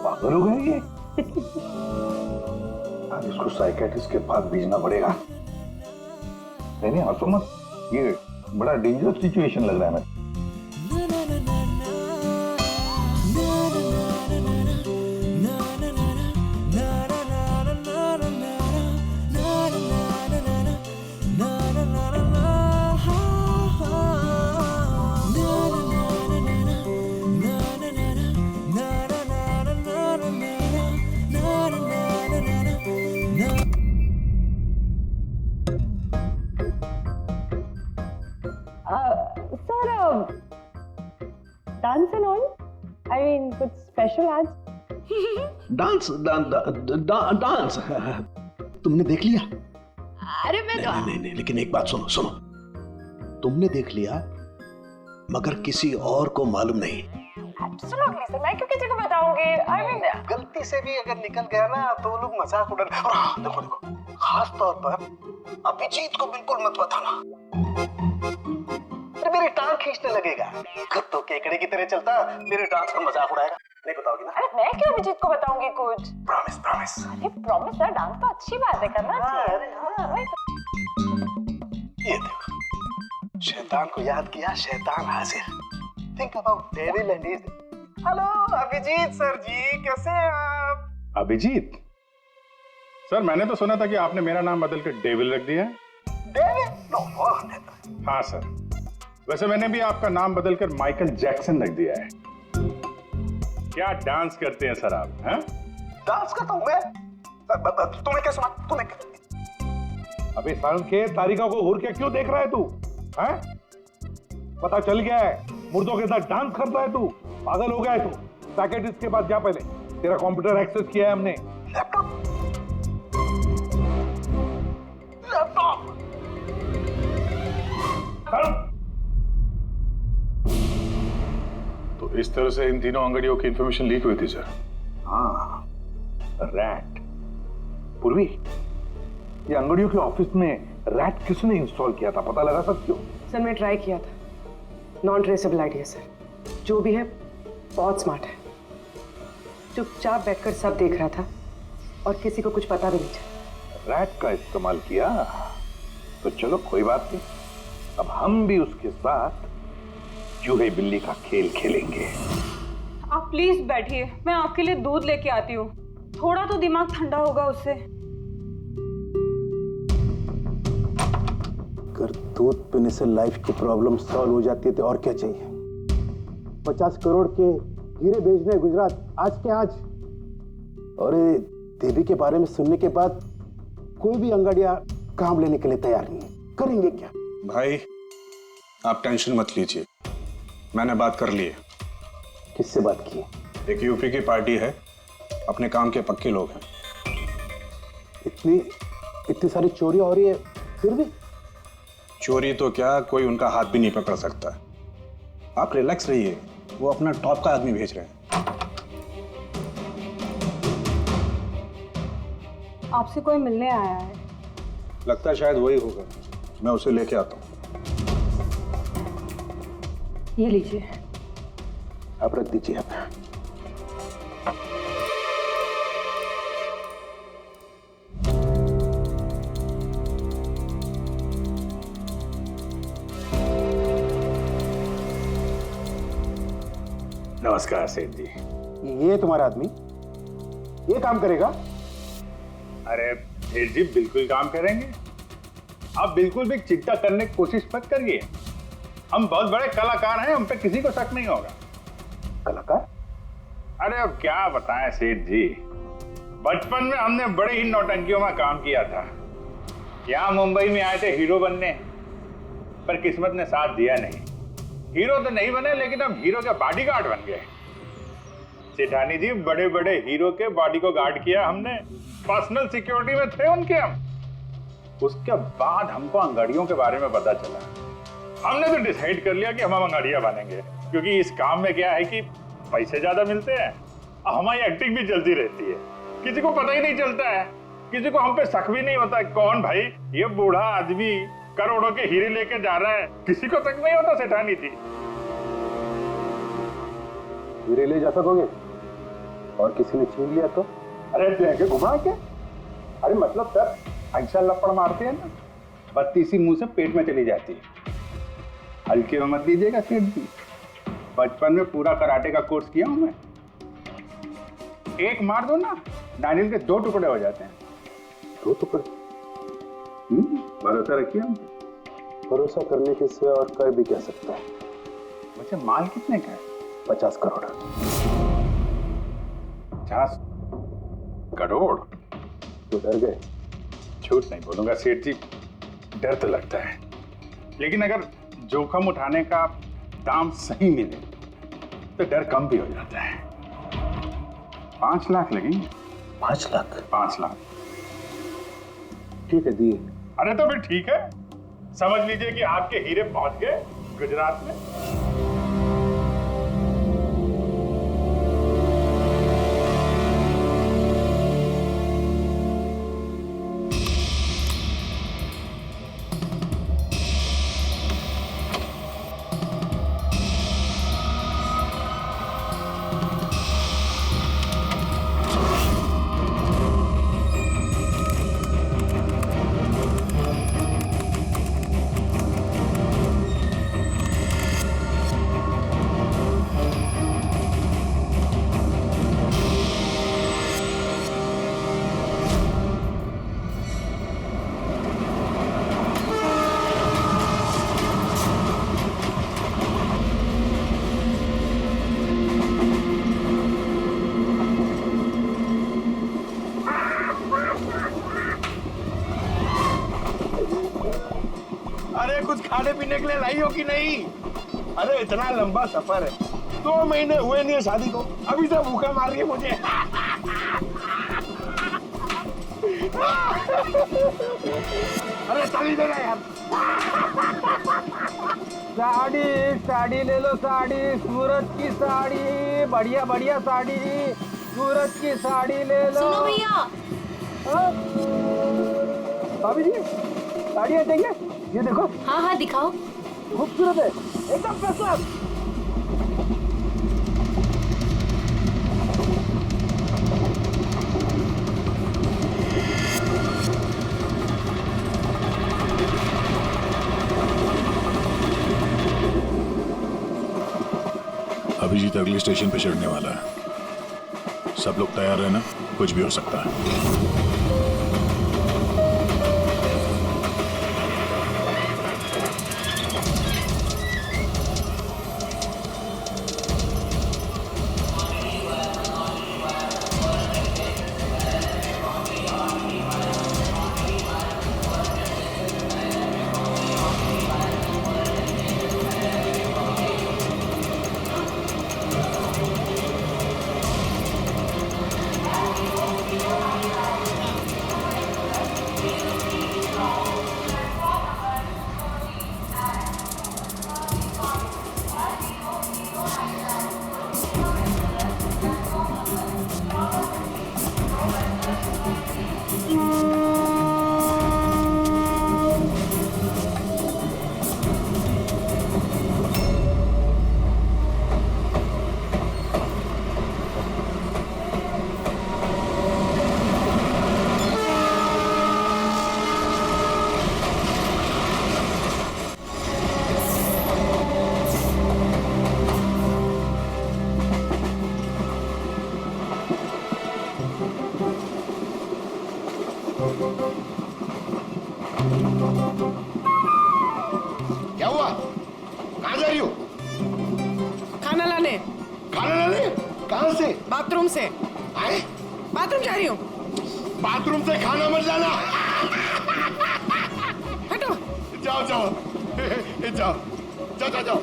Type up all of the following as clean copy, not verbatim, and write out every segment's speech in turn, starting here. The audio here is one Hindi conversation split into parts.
पागल हो गए ये? आज इसको साइकेट्रिस्ट के पास भेजना पड़ेगा। नहीं हंसो मत, ये बड़ा डेंजरस सिचुएशन लग रहा है मुझे। Sir dance and all, I mean कुछ स्पेशल आज? डांस डांस तुमने देख लिया? अरे मैं तो नहीं, लेकिन एक बात सुनो, तुमने देख लिया मगर किसी और को मालूम नहीं। एब्सोल्युटली सर, मैं क्यों किसी को बताऊंगी? आई मीन गलती से भी अगर निकल गया ना तो वो लोग मजाक उड़ा। देखो खास तौर पर अभिजीत को बिल्कुल मत बताना, मेरी टांग खींचने लगेगा। तो केकड़े की तरह चलता मेरे डांस का मजाक उड़ाएगा। नहीं बताओगी ना? अरे मैं क्यों अभिजीत को बताऊंगी कुछ? प्रॉमिस। अरे प्रॉमिस सर, डांस तो अच्छी बात है, करना चाहिए। ये देखो, शैतान को याद किया, शैतान हाजिर। Think about devil and his. Hello Abhijeet sir ji, कैसे हैं आप? अभिजीत सर, मैंने तो सुना था कि आपने मेरा नाम बदल कर डेविल रख दिया है। डेविल? नो। हाँ सर, वैसे मैंने भी आपका नाम बदलकर माइकल जैक्सन रख दिया है। क्या डांस करते हैं सर आप? हैं? डांस करता हूं मैं? तुम्हें क्या सुना? अबे साल के तारिका को घूर के क्यों देख रहा है तू? हैं? पता चल गया है मुर्दों के साथ डांस करता है तू। पागल हो गया है तू। साइकियाट्रिस्ट के पास जा पहले, तेरा कंप्यूटर एक्सेस किया है हमने। लैपटॉप तो इस तरह से इन तीनों अंगड़ियों की इंफॉर्मेशन लीक हुई थी सर। हाँ, रैट। पूर्वी, ये अंगड़ियों के ऑफिस में रैट किसने इंस्टॉल किया था, पता लगा सकते हो? सर मैं ट्राई किया था, नॉन ट्रेसेबल आइडिया सर। जो भी है बहुत स्मार्ट है, चुपचाप बैठकर सब देख रहा था और किसी को कुछ पता भी नहीं चला। रैट का इस्तेमाल किया तो चलो कोई बात नहीं, अब हम भी उसके साथ चूहे बिल्ली का खेल खेलेंगे। आप प्लीज बैठिए, मैं आपके लिए दूध लेके आती हूँ। थोड़ा तो दिमाग ठंडा होगा उससे। अगर दूध पीने से लाइफ की प्रॉब्लम सॉल्व हो जाती है तो और क्या चाहिए। 50 करोड़ के हीरे भेजने गुजरात आज के आज। और देवी के बारे में सुनने के बाद कोई भी अंगड़िया काम लेने के लिए तैयार नहीं है। करेंगे क्या? भाई आप टेंशन मत लीजिए, मैंने बात कर ली है। किससे बात की? एक यूपी की पार्टी है, अपने काम के पक्के लोग हैं। इतनी सारी चोरियां हो रही है फिर भी? चोरी तो क्या, कोई उनका हाथ भी नहीं पकड़ सकता। आप रिलैक्स रहिए, वो अपना टॉप का आदमी भेज रहे हैं। आपसे कोई मिलने आया है? लगता है शायद वही होगा, मैं उसे लेके आता हूँ। ये लीजिए। आप रख दीजिए। आप नमस्कार सेठ जी। ये तुम्हारा आदमी ये काम करेगा? अरे सेठ जी बिल्कुल काम करेंगे, आप बिल्कुल भी चिंता करने की कोशिश मत करिए। हम बहुत बड़े कलाकार हैं, हम पे किसी को शक नहीं होगा। कलाकार? अरे अब क्या बताएं सेठ जी, बचपन में हमने बड़े ही नौटंकियों में काम किया था। यहाँ मुंबई में आए थे हीरो बनने, पर किस्मत ने साथ दिया नहीं। हीरो तो नहीं बने, लेकिन हम हीरो के बॉडीगार्ड बन गए। सेठानी जी, बड़े बड़े हीरो के बॉडी को गार्ड किया हमने, पर्सनल सिक्योरिटी में थे उनके हम। उसके बाद हमको अंगड़ियों के बारे में पता चला। हमने तो डिसाइड कर लिया कि हम अंगड़िया बनेंगे, क्योंकि इस काम में क्या है कि पैसे ज्यादा मिलते हैं और हमारी एक्टिंग भी चलती रहती है। किसी को पता ही नहीं चलता है, किसी को हम पे शक भी नहीं होता। कौन भाई ये बूढ़ा आदमी करोड़ों के हीरे लेके जा रहा है, किसी को तक नहीं होता सेठानी थी। हीरे ले जा सकोगे और किसी ने छीन लिया तो? अरे लेके घुमा के, अरे मतलब सर ऐसा लपड़ मारते हैं ना, बत्ती सी मुंह से पेट में चली जाती है। हल्के में मत लीजिएगा सेठ जी, बचपन में पूरा कराटे का कोर्स किया हूं मैं। एक मार दो ना, नारियल के 2 टुकड़े हो जाते हैं। 2 टुकड़े? भरोसा रखिए हम। भरोसा करने के सिवा और कर भी कह सकता है। वैसे माल कितने का है? 50 करोड़। 50 करोड़? तो डर गए? झूठ नहीं बोलूंगा सेठ जी, डर तो लगता है, लेकिन अगर जोखिम उठाने का दाम सही मिले तो डर कम भी हो जाता है। 5 लाख लगेंगे। 5 लाख? 5 लाख। ठीक है, दिए। अरे तो फिर ठीक है, समझ लीजिए कि आपके हीरे पहुंच गए गुजरात में। अरे कुछ खाने पीने के लिए लाई हो कि नहीं? अरे इतना लंबा सफर है, 2 महीने हुए नहीं है शादी को, अभी से भूखा मार रही है मुझे। अरे साड़ी देना यार। साड़ी ले लो, साड़ी, सूरज की साड़ी, बढ़िया बढ़िया साड़ी, सूरज की साड़ी ले लो। सुनो भैया। भाभी जी, साड़ियाँ चाहिए? ये देखो। हाँ हाँ दिखाओ। खूबसूरत है, एकदम फर्स्ट क्लास। अभिजीत अगले स्टेशन पे चढ़ने वाला है। सब लोग तैयार रहना, कुछ भी हो सकता है। क्या हुआ? कहाँ जा रही हो? खाना लाने। खाना लाने? कहाँ से? बाथरूम से। आए? बाथरूम जा रही हूँ। बाथरूम से खाना मत लाना। हटो। जाओ जाओ जाओ जाओ जाओ जाओ।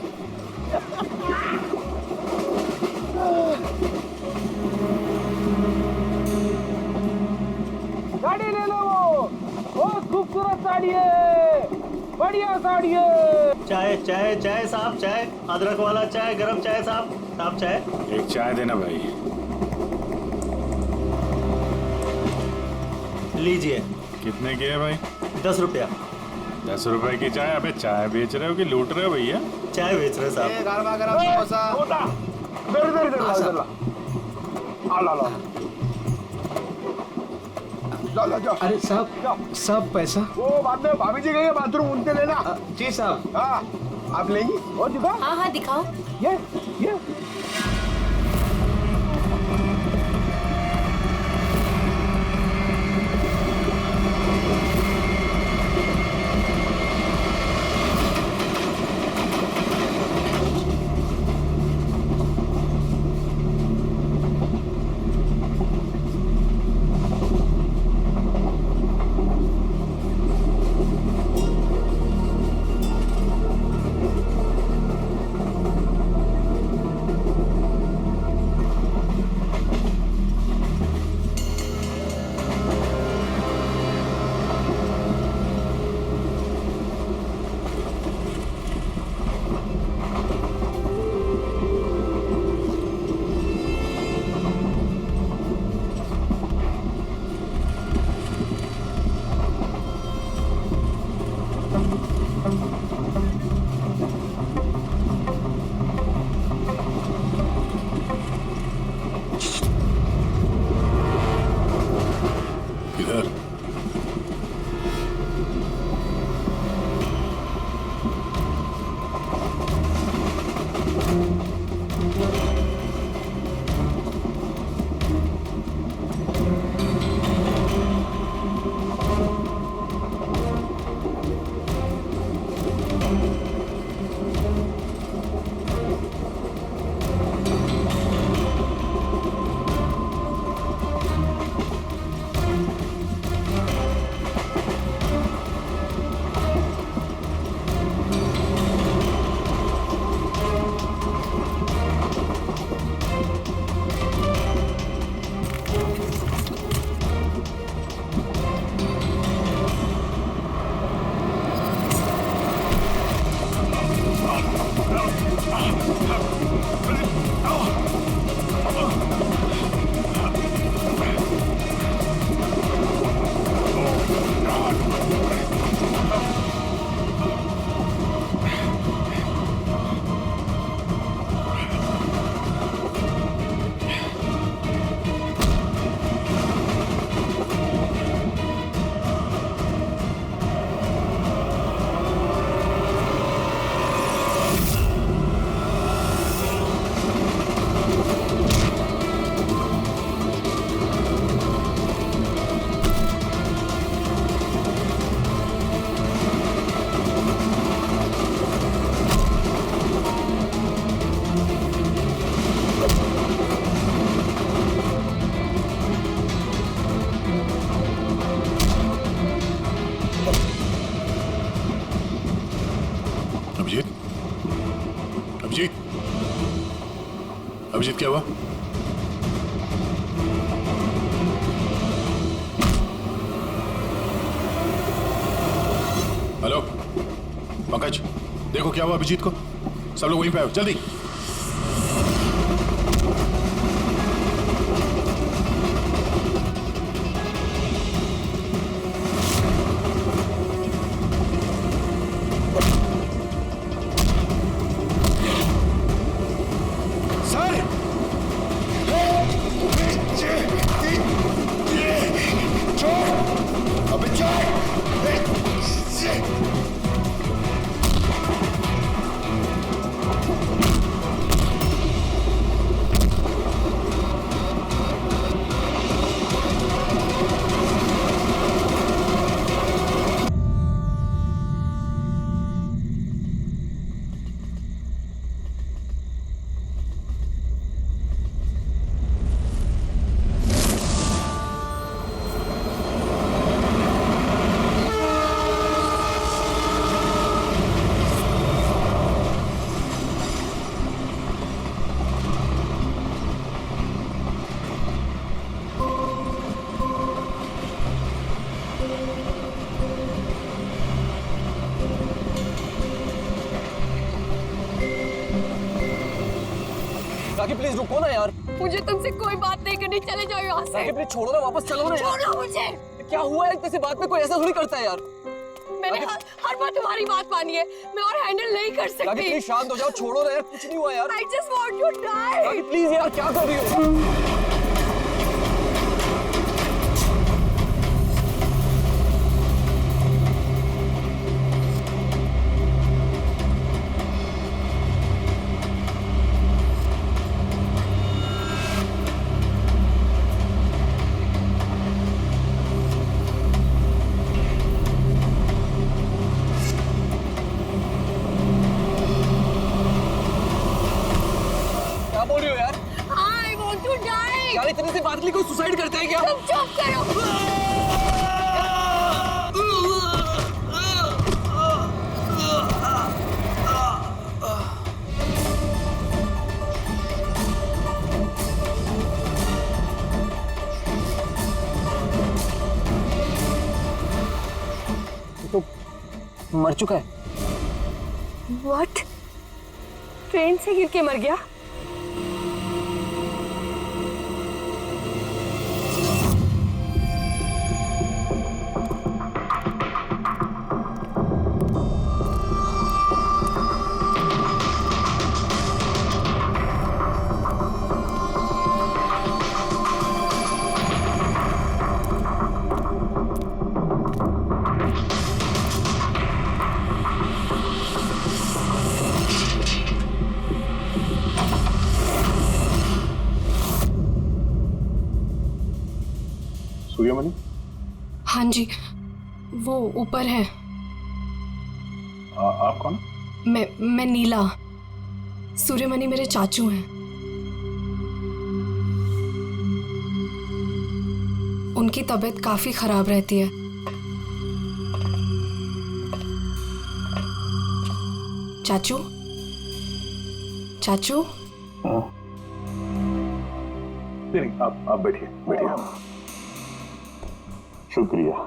साड़ी ले लो, वो बहुत खूबसूरत साड़ी है, बढ़िया साड़ी है। चाय चाय चाय साहब, चाय अदरक वाला चाय, गरम चाय साहब चाय। एक चाय देना भाई। लीजिए। कितने की है भाई? 10 रुपया। 10 रुपए की चाय? अबे चाय बेच रहे हो कि लूट रहे हो भैया? चाय बेच रहे साहब। गरमा गरम समोसा। इधर ला। अरे साहब पैसा। वो बाद में भाभी जी गई है बाथरूम, उनसे लेना। जी साहब। हाँ आप लेंगी? और दिखा। हाँ दिखाओ। ये इधर। अभिजीत, अभिजीत, अभिजीत क्या हुआ? हेलो पंकज, देखो क्या हुआ अभिजीत को। सब लोग वहीं पे आओ जल्दी। राखी प्लीज रुको ना यार। मुझे तुमसे कोई बात नहीं करनी, चले जाओ यहाँ से। राखी प्लीज छोड़ो ना, वापस चलो ना यार। छोड़ो मुझे। क्या हुआ है, किसी बात में कोई ऐसा थोड़ी करता है यार। मैंने हर बार तुम्हारी बात मानी है, मैं और हैंडल नहीं कर सकती। राखी प्लीज शांत हो जाओ, छोड़ो ना यार, कुछ नहीं हुआ यार। I just want to die। Rakhi please यार, क्या कर रही हो? इतने से बात के लिए कोई सुसाइड करता है क्या? तुम चुप करो। तो मर चुका है। What? ट्रेन से गिर के मर गया? सूर्यमणि? हाँ जी, वो ऊपर है। आप कौन? मैं नीला। सूर्यमणि मेरे चाचू हैं। उनकी तबीयत काफी खराब रहती है। चाचू, चाचू। नहीं, आप बैठिए, बैठिए आप। शुक्रिया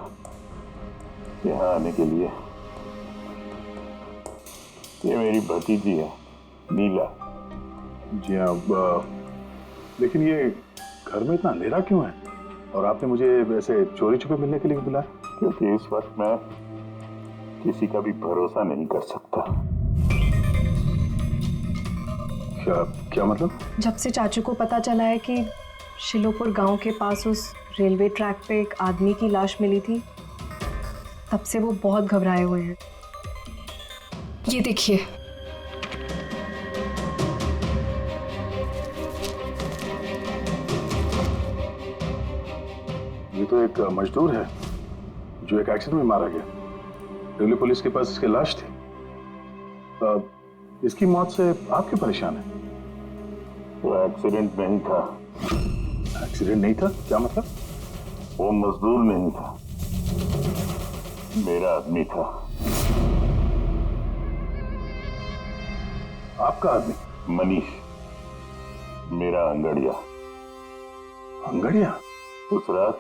यहाँ आने के लिए। ये मेरी भतीजी है नीला। जी हाँ, लेकिन ये घर में इतना अंधेरा क्यों है? और आपने मुझे वैसे चोरी छुपे मिलने के लिए बुलाया? क्योंकि इस वक्त मैं किसी का भी भरोसा नहीं कर सकता। क्या मतलब? जब से चाचू को पता चला है कि शिलोपुर गांव के पास उस रेलवे ट्रैक पे एक आदमी की लाश मिली थी, तब से वो बहुत घबराए हुए हैं। ये देखिए। ये तो एक मजदूर है जो एक एक्सीडेंट में मारा गया। रेलवे पुलिस के पास इसकी लाश थी। इसकी मौत से आप क्यों परेशान हैं? वो एक्सीडेंट नहीं था। एक्सीडेंट नहीं था? क्या मतलब? वो मजदूर नहीं था, मेरा आदमी था। आपका आदमी? मनीष, मेरा अंगड़िया। अंगड़िया? उस रात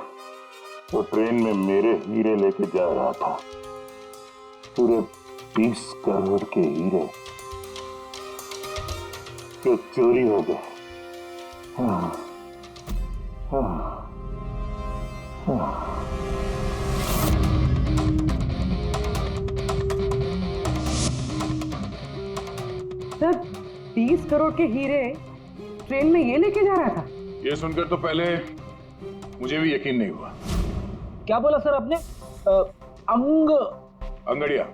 वो ट्रेन में मेरे हीरे लेके जा रहा था। पूरे 20 करोड़ के हीरे तो चोरी हो गए। सर, 20 करोड़ के हीरे ट्रेन में ये लेके जा रहा था? ये सुनकर तो पहले मुझे भी यकीन नहीं हुआ। क्या बोला सर आपने? अंगड़िया,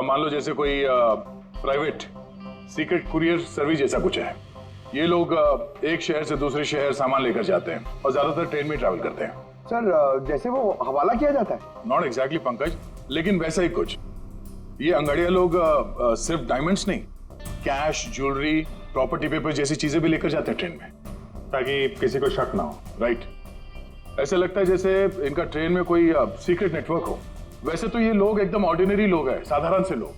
मान लो जैसे कोई प्राइवेट सीक्रेट कुरियर सर्विस जैसा कुछ है। ये लोग एक शहर से दूसरे शहर सामान लेकर जाते हैं और ज्यादातर ट्रेन में ट्रैवल करते हैं। सर, जैसे वो हवाला किया जाता है? नॉट एग्जैक्टली पंकज, लेकिन वैसा ही कुछ। ये अंगड़िया लोग सिर्फ डायमंड्स नहीं, कैश, ज्वेलरी, प्रॉपर्टी पेपर जैसी चीजें भी लेकर जाते हैं ट्रेन में, ताकि किसी को शक ना हो। राइट? ऐसा लगता है जैसे इनका ट्रेन में कोई सीक्रेट नेटवर्क हो। वैसे तो ये लोग एकदम ऑर्डिनरी लोग हैं, साधारण से लोग,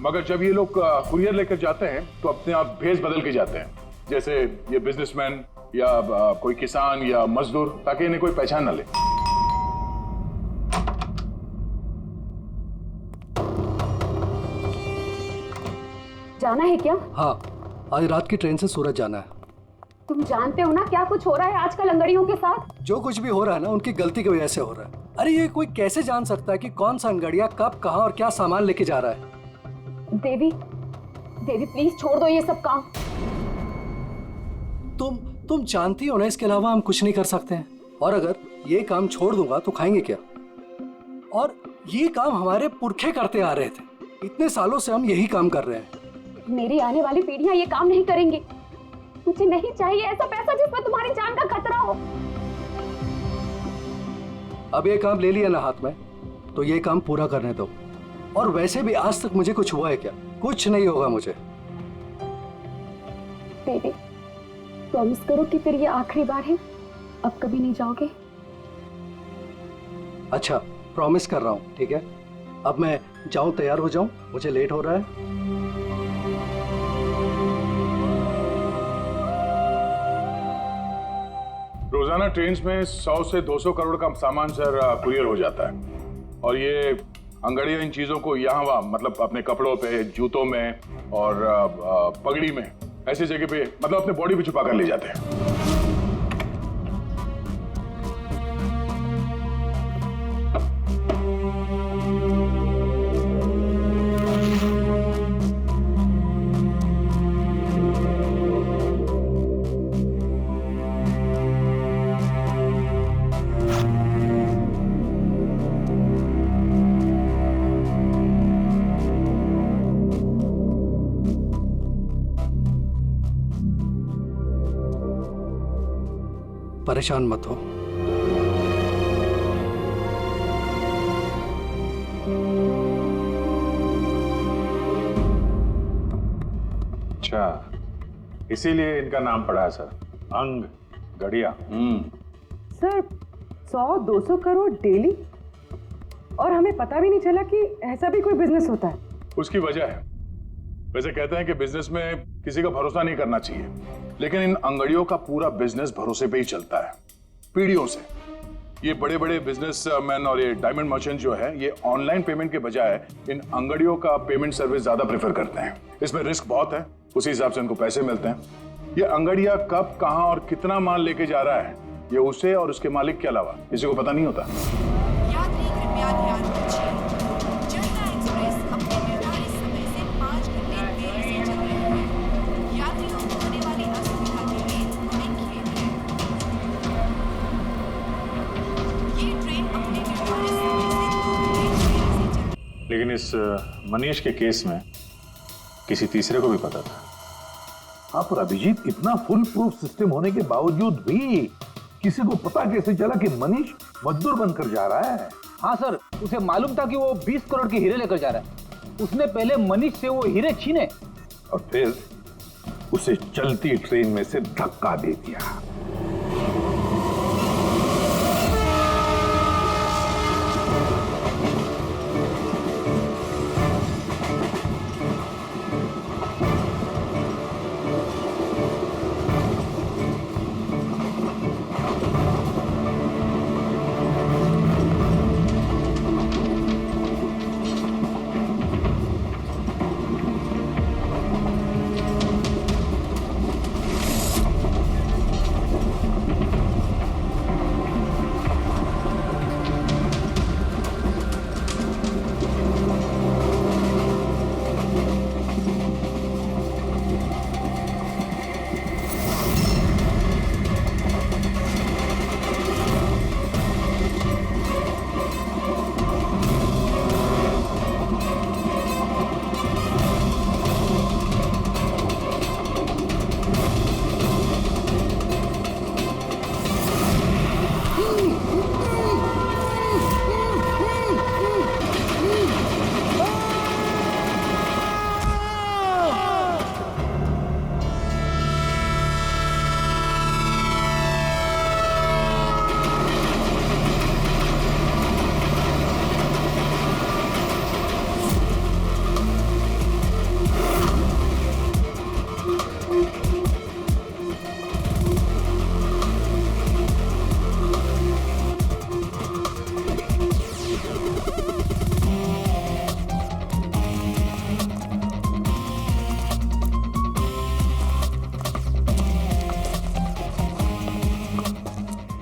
मगर जब ये लोग कुरियर लेकर जाते हैं तो अपने आप भेष बदल के जाते हैं, जैसे ये बिजनेसमैन या कोई किसान या मजदूर, ताकि इन्हें कोई पहचान ना ले। जाना है क्या? हाँ, आज रात की ट्रेन से सूरत जाना है। तुम जानते हो ना क्या कुछ हो रहा है आजकल अंगड़ियों के साथ? जो कुछ भी हो रहा है ना उनकी गलती की वजह से हो रहा है। अरे ये कोई कैसे जान सकता है कि कौन सा अंगड़िया कब कहाँ और क्या सामान लेके जा रहा है? देवी, देवी प्लीज छोड़ दो ये सब काम। तुम जानती हो ना, इसके अलावा हम कुछ नहीं कर सकते हैं। और अगर ये काम छोड़ दूंगा तो खाएंगे क्या? और ये काम हमारे पुरखे करते आ रहे थे, इतने सालों से हम यही काम कर रहे हैं। मेरी आने वाली पीढ़ियां ये काम नहीं करेंगी। मुझे नहीं चाहिए ऐसा पैसा जिसमें तुम्हारी जान का खतरा हो। अब ये काम ले लिया ना हाथ में, तो ये काम पूरा करने दो। और वैसे भी आज तक मुझे कुछ हुआ है क्या? कुछ नहीं होगा मुझे। देवी प्रॉमिस करो कि फिर ये आखिरी बार है, अब कभी नहीं जाओगे। अच्छा प्रॉमिस कर रहा हूँ, ठीक है? अब मैं जाऊं, तैयार हो जाऊं, मुझे लेट हो रहा है। रोजाना ट्रेन में 100 से 200 करोड़ का सामान सर कुरियर हो जाता है। और ये अंगड़ियां इन चीजों को यहाँ वहाँ, मतलब अपने कपड़ों पे, जूतों में और पगड़ी में, ऐसी जगह पे, मतलब अपने बॉडी पे छुपा कर ले जाते हैं। परेशान मत हो। अच्छा, इसीलिए इनका नाम पड़ा है सर, अंग गड़िया। सर 100-200 करोड़ डेली, और हमें पता भी नहीं चला कि ऐसा भी कोई बिजनेस होता है। उसकी वजह है, वैसे कहते हैं कि बिजनेस में किसी का भरोसा नहीं करना चाहिए, लेकिन इन अंगड़ियों का पूरा बिजनेस भरोसे पे ही चलता है, पीढ़ियों से। ये बड़े बड़े बिजनेसमैन और ये डायमंड मर्चेंट जो है, ये ऑनलाइन पेमेंट के बजाय इन अंगड़ियों का पेमेंट सर्विस ज्यादा प्रेफर करते हैं। इसमें रिस्क बहुत है, उसी हिसाब से उनको पैसे मिलते हैं। ये अंगड़िया कब, कहां और कितना माल लेके जा रहा है, ये उसे और उसके मालिक के अलावा किसी को पता नहीं होता। यात्री कृपया ध्यान दीजिए, जनता एक्सप्रेस अपने निर्धारित समय से 5 घंटे देरी से चल रही है। यात्रियों को होने वाली असुविधा के लिए हमें खेद है। ये ट्रेन अपने निर्धारित समय से 2 घंटे देरी से चल। लेकिन इस मनीष के केस में किसी तीसरे को भी पता था। हाँ, पर अभिजीत, इतना फुल प्रूफ सिस्टम होने के बावजूद भी किसी को पता कैसे चला कि मनीष मजदूर बनकर जा रहा है? हाँ सर, उसे मालूम था कि वो 20 करोड़ के हीरे लेकर जा रहा है। उसने पहले मनीष से वो हीरे छीने और फिर उसे चलती ट्रेन में से धक्का दे दिया।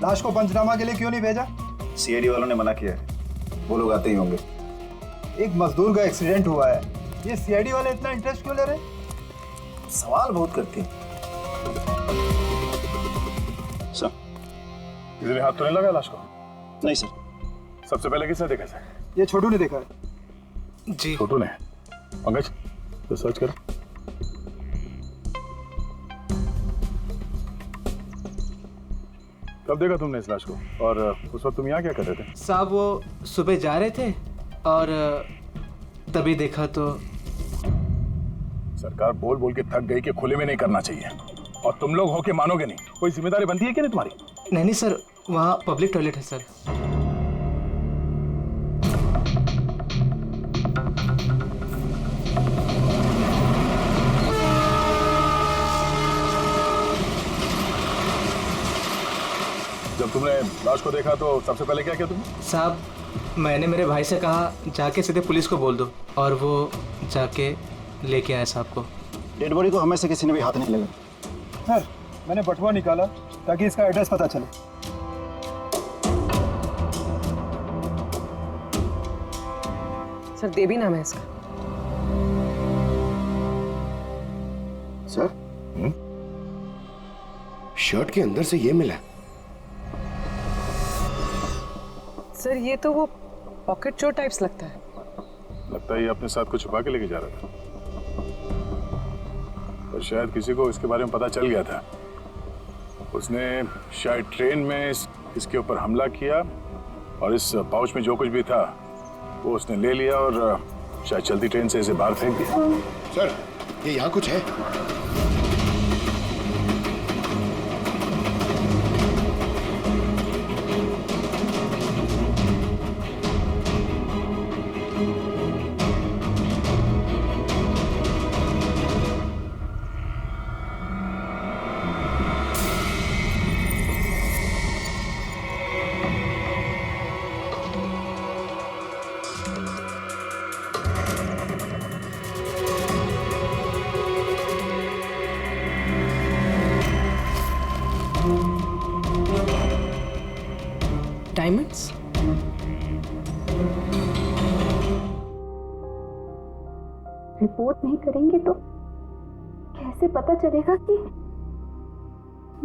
लाश को पंचनामा के लिए क्यों नहीं भेजा? सीआईडी वालों ने मना किया है, वो लोग आते ही होंगे। एक मजदूर का एक्सीडेंट हुआ है, ये सीआईडी वाले इतना इंटरेस्ट क्यों ले रहे? सवाल बहुत करते हैं। सर, किसी ने हाथ तो नहीं लगा लाश को? नहीं सर। सबसे पहले किसने देखा सर? ये छोटू ने देखा है। जी छोटू ने। पंकज, तो सर्च करो। कब देखा तुमने इस लाश को और उस वक्त तुम यहाँ क्या कर रहे थे? साहब वो सुबह जा रहे थे और तभी देखा तो। सरकार बोल बोल के थक गई कि खुले में नहीं करना चाहिए, और तुम लोग हो के मानोगे नहीं। कोई जिम्मेदारी बनती है कि नहीं तुम्हारी? नहीं सर, वहाँ पब्लिक टॉयलेट है सर। जब तुमने लाश को देखा तो सबसे पहले क्या किया तुमने? साहब मैंने मेरे भाई से कहा जाके सीधे पुलिस को बोल दो, और वो जाके लेके आया साहब को। डेड बॉडी को हमें से किसी ने भी हाथ नहीं लगा। सर मैंने बटुआ निकाला ताकि इसका एड्रेस पता चले। सर देवी नाम है इसका। सर शर्ट के अंदर से ये मिला। सर ये तो वो पॉकेट चोर टाइप्स लगता है। लगता है ये अपने साथ कुछ छुपा के लेके जा रहा था, और शायद किसी को इसके बारे में पता चल गया था। उसने शायद ट्रेन में इसके ऊपर हमला किया, और इस पाउच में जो कुछ भी था वो उसने ले लिया और शायद चलती ट्रेन से इसे बाहर फेंक दिया। सर ये यहाँ कुछ है। डायमंड्स? रिपोर्ट नहीं करेंगे तो कैसे पता चलेगा कि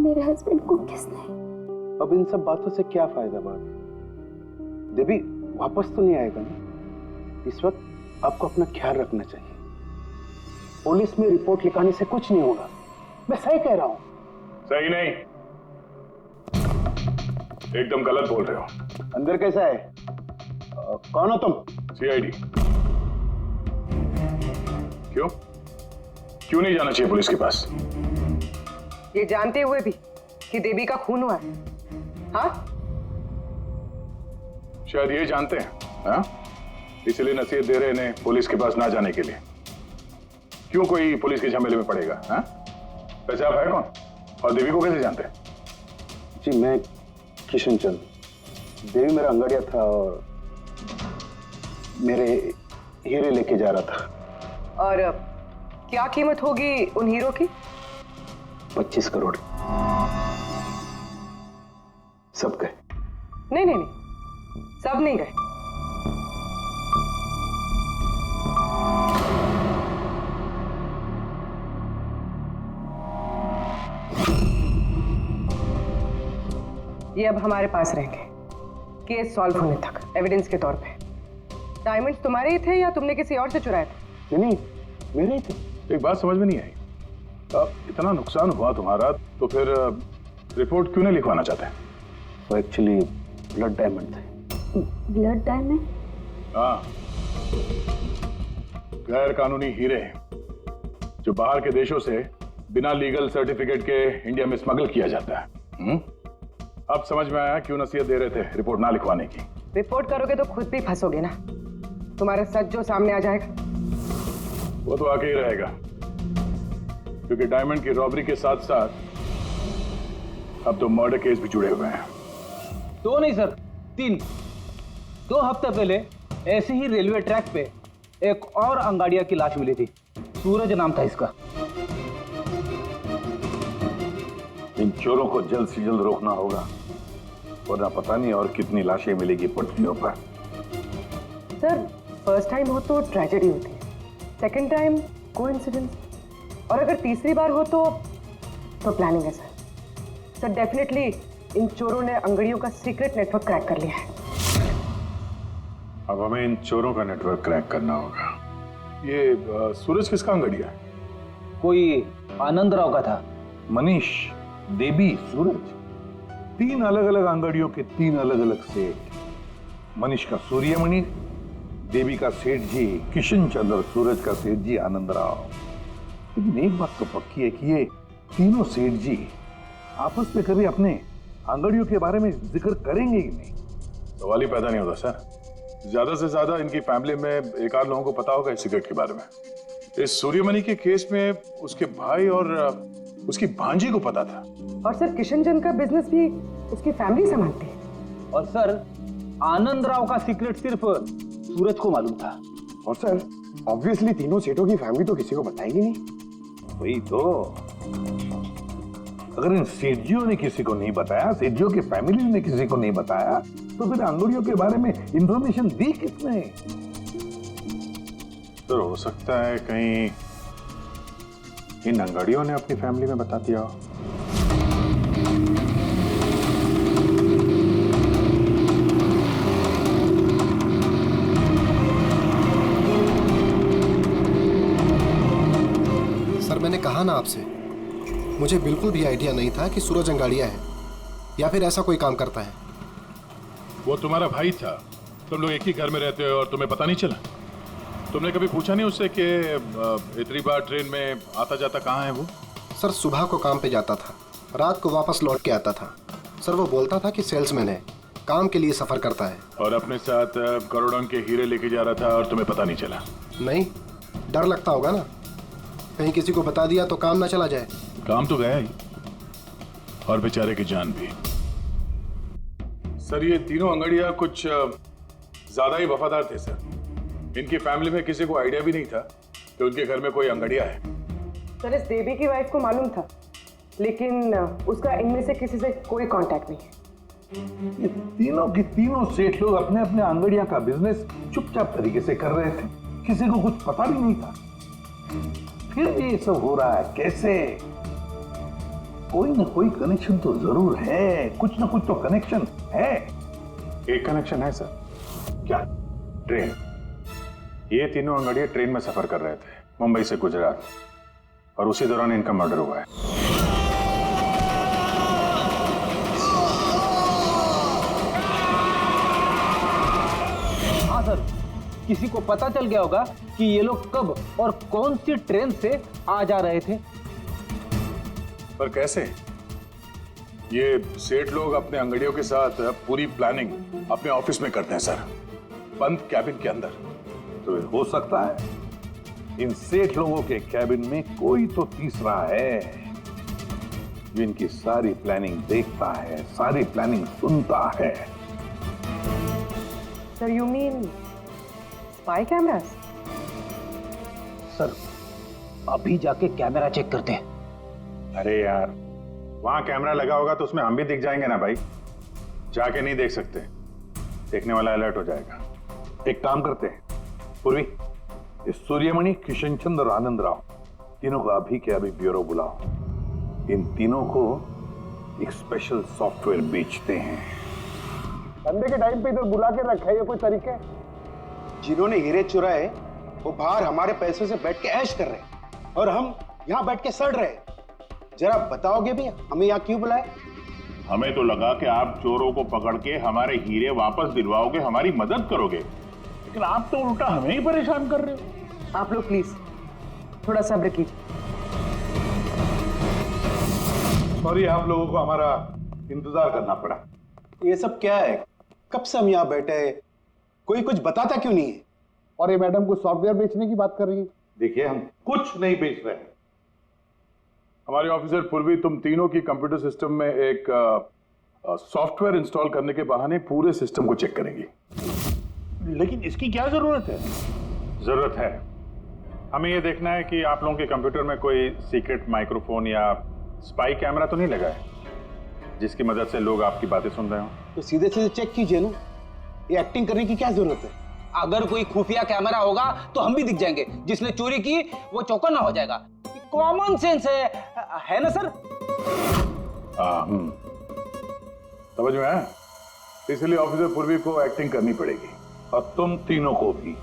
मेरे हस्बैंड को किसने? अब इन सब बातों से क्या फायदा भाभी? देवी वापस तो नहीं आएगा ना? इस वक्त आपको अपना ख्याल रखना चाहिए। पुलिस में रिपोर्ट लिखाने से कुछ नहीं होगा। मैं सही कह रहा हूँ। सही नहीं, एकदम गलत बोल रहे हो। अंदर कैसा है? कौन हो तुम? सीआईडी। क्यों नहीं जाना चाहिए पुलिस के पास? ये जानते हुए भी कि देवी का खून हुआ है? हाँ? शायद ये जानते हैं, हाँ? इसलिए नसीहत दे रहे हैं पुलिस के पास ना जाने के लिए। क्यों कोई पुलिस के झमेले में पड़ेगा? हाँ? वैसे आप है कौन और देवी को कैसे जानते हैं? जी मैं किशन चंद। देवी मेरा अंगड़िया था और मेरे हीरे लेके जा रहा था। और क्या कीमत होगी उन हीरो की? 25 करोड़। सब गए? नहीं, सब नहीं गए। ये अब हमारे पास रहेंगे केस सॉल्व होने तक, एविडेंस के तौर पे। डायमंड्स तुम्हारे ही थे या तुमने किसी और से चुराए थे? नहीं, मेरे ही थे। एक बात समझ में नहीं आई, अब इतना नुकसान हुआ तुम्हारा तो फिर रिपोर्ट क्यों नहीं लिखवाना चाहते? वो एक्चुअली ब्लड डायमंड थे। Blood diamond? हाँ, गैर कानूनी हीरे जो बाहर के देशों से बिना लीगल सर्टिफिकेट के इंडिया में स्मगल किया जाता है। अब समझ में आया क्यों नसीहत दे रहे थे रिपोर्ट ना लिखवाने की। रिपोर्ट करोगे तो खुद भी फंसोगे ना, तुम्हारा सच जो सामने आ जाएगा। वो तो आके ही रहेगा, क्योंकि डायमंड की रॉबरी के साथ साथ अब तो मर्डर केस भी जुड़े हुए हैं। 2 नहीं सर, 3। 2 हफ्ते पहले ऐसे ही रेलवे ट्रैक पे एक और अंगाड़िया की लाश मिली थी। सूरज नाम था इसका। इन चोरों को जल्द से जल्द रोकना होगा, वरना पता नहीं और कितनी लाशें मिलेगी पटरियों पर। सर फर्स्ट टाइम हो तो ट्रेजेडी होती है, सेकंड टाइम कोइंसिडेंस, और अगर तीसरी बार हो तो प्लानिंग है सर। सर डेफिनेटली इन चोरों ने अंगड़ियों का सीक्रेट नेटवर्क क्रैक कर लिया है। अब हमें इन चोरों का नेटवर्क क्रैक करना होगा। ये सूरज किसका अंगड़िया है? कोई आनंद राव का था। मनीष, देवी, सूरज, 3 अलग अलग अंगड़ियों के 3 अलग अलग सेठ। मनीष का सूर्यमणि, देवी का सेठ जी किशन चंद्र, सूरज का सेठ जी आनंद राव। लेकिन एक बात तो पक्की है कि ये तीनों सेठ जी आपस में कभी अपने अंगड़ियों के बारे में जिक्र करेंगे ही नहीं। सवाल ही पैदा नहीं होता सर। ज्यादा से ज्यादा इनकी फैमिली में एक आध लोगों को पता होगा इस सिगरेट के बारे में। इस सूर्यमणि के केस में उसके भाई और उसकी भांजी को पता था। और सर किशन चंद का बिजनेस भी उसकी फैमिली संभालती है। और सर आनंद राव का सीक्रेट सिर्फ सूरज को मालूम था। और सर ऑब्वियसली तीनों सेठों की फैमिली तो किसी को बताएगी नहीं। वही तो, अगर इन सेठियों ने किसी को नहीं बताया, सेठियों की फैमिली ने किसी को नहीं बताया, तो फिर अंगड़ियों के बारे में इंफॉर्मेशन दी किसने? तो हो सकता है कहीं इन अंगड़ियों ने अपनी फैमिली में बता दिया हो। सर मैंने कहा ना आपसे, मुझे बिल्कुल भी आइडिया नहीं था कि सूरज अंगाड़िया है या फिर ऐसा कोई काम करता है। वो तुम्हारा भाई था, तुम लोग एक ही घर में रहते हो और तुम्हें पता नहीं चला? तुमने कभी पूछा नहीं उससे कि इतनी बार ट्रेन में आता जाता कहाँ है वो? सर सुबह को काम पे जाता था, रात को वापस लौट के आता था। सर वो बोलता था कि सेल्समैन है, काम के लिए सफर करता है। और अपने साथ करोड़ों के हीरे लेके जा रहा था और तुम्हें पता नहीं चला? नहीं, डर लगता होगा ना, कहीं किसी को बता दिया तो काम ना चला जाए। काम तो गया ही, और बेचारे की जान भी। सर ये तीनों अंगड़िया कुछ ज्यादा ही वफादार थे सर। इनकी फैमिली में किसी को आइडिया भी नहीं था कि उनके घर में कोई अंगड़िया है। सर इस देवी की वाइफ को मालूम था, लेकिन उसका इनमें से किसी से कोई कांटेक्ट नहीं है। ये तीनों की तीनों सेठ लोग अपने अपने अंगड़िया का बिजनेस चुपचाप तरीके से कर रहे थे, किसी को कुछ पता भी नहीं था। फिर ये सब हो रहा है कैसे? कोई ना कोई कनेक्शन तो जरूर है, कुछ ना कुछ तो कनेक्शन है। एक कनेक्शन है सर। क्या? ट्रेन। ये तीनों अंगड़िया ट्रेन में सफर कर रहे थे मुंबई से गुजरात, और उसी दौरान इनका मर्डर हुआ है। हाँ सर, किसी को पता चल गया होगा कि ये लोग कब और कौन सी ट्रेन से आ जा रहे थे। पर कैसे? ये सेठ लोग अपने अंगड़ियों के साथ पूरी प्लानिंग अपने ऑफिस में करते हैं सर, बंद कैबिन के अंदर। तो हो सकता है इन सेठ लोगों के कैबिन में कोई तो तीसरा है जो इनकी सारी प्लानिंग देखता है, सारी प्लानिंग सुनता है। Sir you mean spy cameras? Sir अभी जाके कैमरा चेक करते हैं। अरे यार वहां कैमरा लगा होगा तो उसमें हम भी दिख जाएंगे ना भाई। जाके नहीं देख सकते, देखने वाला अलर्ट हो जाएगा। एक काम करते हैं पूर्वी, इस सूर्यमणि, किशन चंद्र और आनंद राव तीनों को अभी के अभी ब्यूरो बुलाओ। इन तीनों को एक स्पेशल सॉफ्टवेयर बेचते हैं। संडे के टाइम पे इधर बुला के रखा है, ये कोई तरीका है? जिन्होंने हीरे चुराए वो बाहर हमारे पैसों से बैठ के ऐश कर रहे हैं और हम यहाँ बैठ के सड़ रहे हैं। जरा बताओगे भी हमें यहाँ क्यों बुलाए? हमें तो लगा कि आप चोरों को पकड़ के हमारे हीरे वापस दिलवाओगे, हमारी मदद करोगे, लेकिन आप तो उल्टा हमें ही परेशान कर रहे हो। आप लोग प्लीज थोड़ा सब्र कीजिए। सॉरी आप लोगों को हमारा इंतजार करना पड़ा। ये सब क्या है? कब से हम यहाँ बैठे हैं, कोई कुछ बताता क्यों नहीं है? और ये मैडम को सॉफ्टवेयर बेचने की बात कर रही है। देखिए हम कुछ नहीं बेच रहे हैं। हमारे ऑफिसर पूर्वी तुम तीनों की कंप्यूटर सिस्टम में एक सॉफ्टवेयर इंस्टॉल करने के बहाने पूरे सिस्टम को चेक करेंगी। लेकिन इसकी क्या जरूरत है? जरूरत है, हमें यह देखना है कि आप लोगों के कंप्यूटर में कोई सीक्रेट माइक्रोफोन या स्पाई कैमरा तो नहीं लगा है जिसकी मदद से लोग आपकी बातें सुन रहे हो। तो सीधे सीधे चेक कीजिए ना, ये एक्टिंग करने की क्या जरूरत है? अगर कोई खुफिया कैमरा होगा तो हम भी दिख जाएंगे, जिसने चोरी की वो चौकन्ना हो जाएगा। कॉमन सेंस है ना सर? समझ में आया? इसलिए ऑफिसर पूर्वी को एक्टिंग करनी पड़ेगी और तुम तीनों को भी।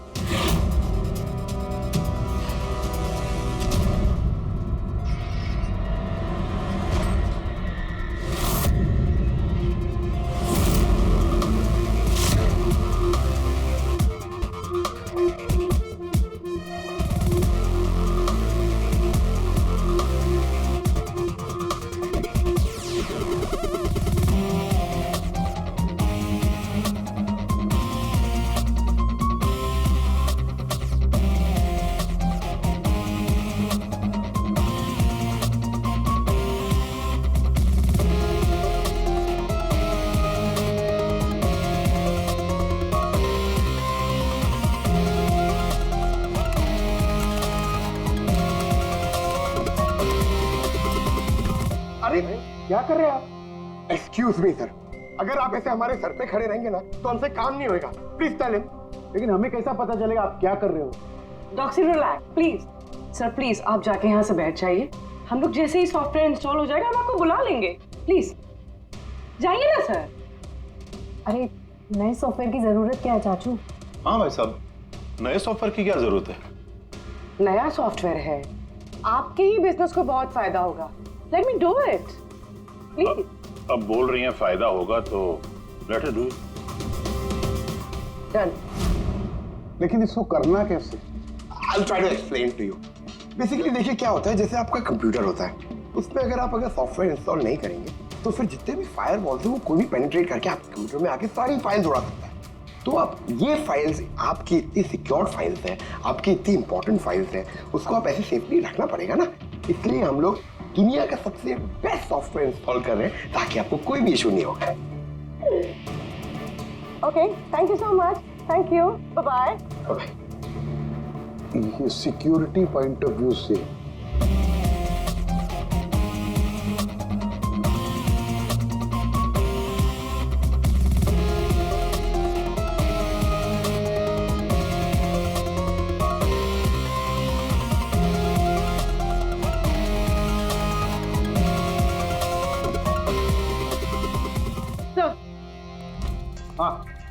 अरे क्या कर रहे हैं आप? एक्सक्यूज मी सर, अगर आप ऐसे हमारे सर पे खड़े रहेंगे ना तो हमसे काम नहीं होगा। Please tell him. लेकिन हमें कैसा पता चलेगा आप क्या कर रहे हो? Doctor relax please. Sir please आप जाके यहाँ से बैठ जाइए, हम लोग जैसे ही सॉफ्टवेयर इंस्टॉल हो जाएगा हम आपको बुला लेंगे। प्लीज जाइए ना सर। अरे नए सॉफ्टवेयर की जरूरत क्या है चाचू? हाँ भाई साहब, नए सॉफ्टवेयर की क्या जरूरत है? नया सॉफ्टवेयर है, आपके ही बिजनेस को बहुत फायदा होगा। Let me do it please. अब बोल रही हैं फायदा होगा तो let us do it. Done. लेकिन इसको करना कैसे? I'll try to explain to you. Basically देखिए क्या होता है, जैसे आपका कंप्यूटर होता है, उस पर अगर सॉफ्टवेयर इंस्टॉल नहीं करेंगे तो फिर जितने भी फायरवॉल्स हैं वो कोई भी पेनिट्रेट करके आपके कंप्यूटर में आके सारी फाइल्स उड़ा सकता है। तो आप ये फाइल्स, आपकी इतनी सिक्योर्ड फाइल्स हैं, आपकी इतनी इंपॉर्टेंट फाइल्स हैं, उसको आप ऐसे सेफली रखना पड़ेगा ना। इसलिए हम लोग दुनिया का सबसे बेस्ट सॉफ्टवेयर इंस्टॉल कर रहे हैं ताकि आपको कोई भी इशू नहीं होगा। Okay, thank you so much. Thank you, bye bye. ये सिक्योरिटी पॉइंट ऑफ व्यू से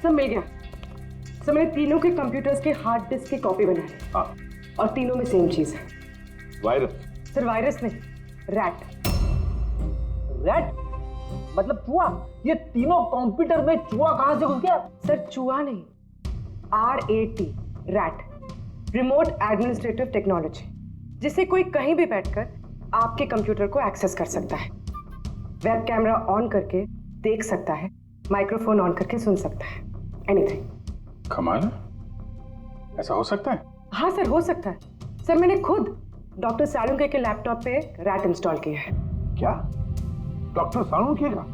सब मिल गया। सर मैंने तीनों के कंप्यूटर्स के हार्ड डिस्क की कॉपी बनाई। हाँ। और तीनों में सेम चीज है। वायरस? सर वायरस नहीं, रैट। रैट मतलब चूहा? ये तीनों कंप्यूटर में चूहा कहां से घुस गया? सर चूहा नहीं, RAT, rat, remote administrative technology, जिससे कोई कहीं भी बैठकर आपके कंप्यूटर को एक्सेस कर सकता है। वेब कैमरा ऑन करके देख सकता है, माइक्रोफोन ऑन करके सुन सकता है, एनीथिंग। कमाल है, ऐसा हो सकता है? हाँ सर हो सकता है। सर मैंने खुद डॉक्टर सालुंके के लैपटॉप पे रैट इंस्टॉल किया है। क्या? डॉक्टर सालुंके का?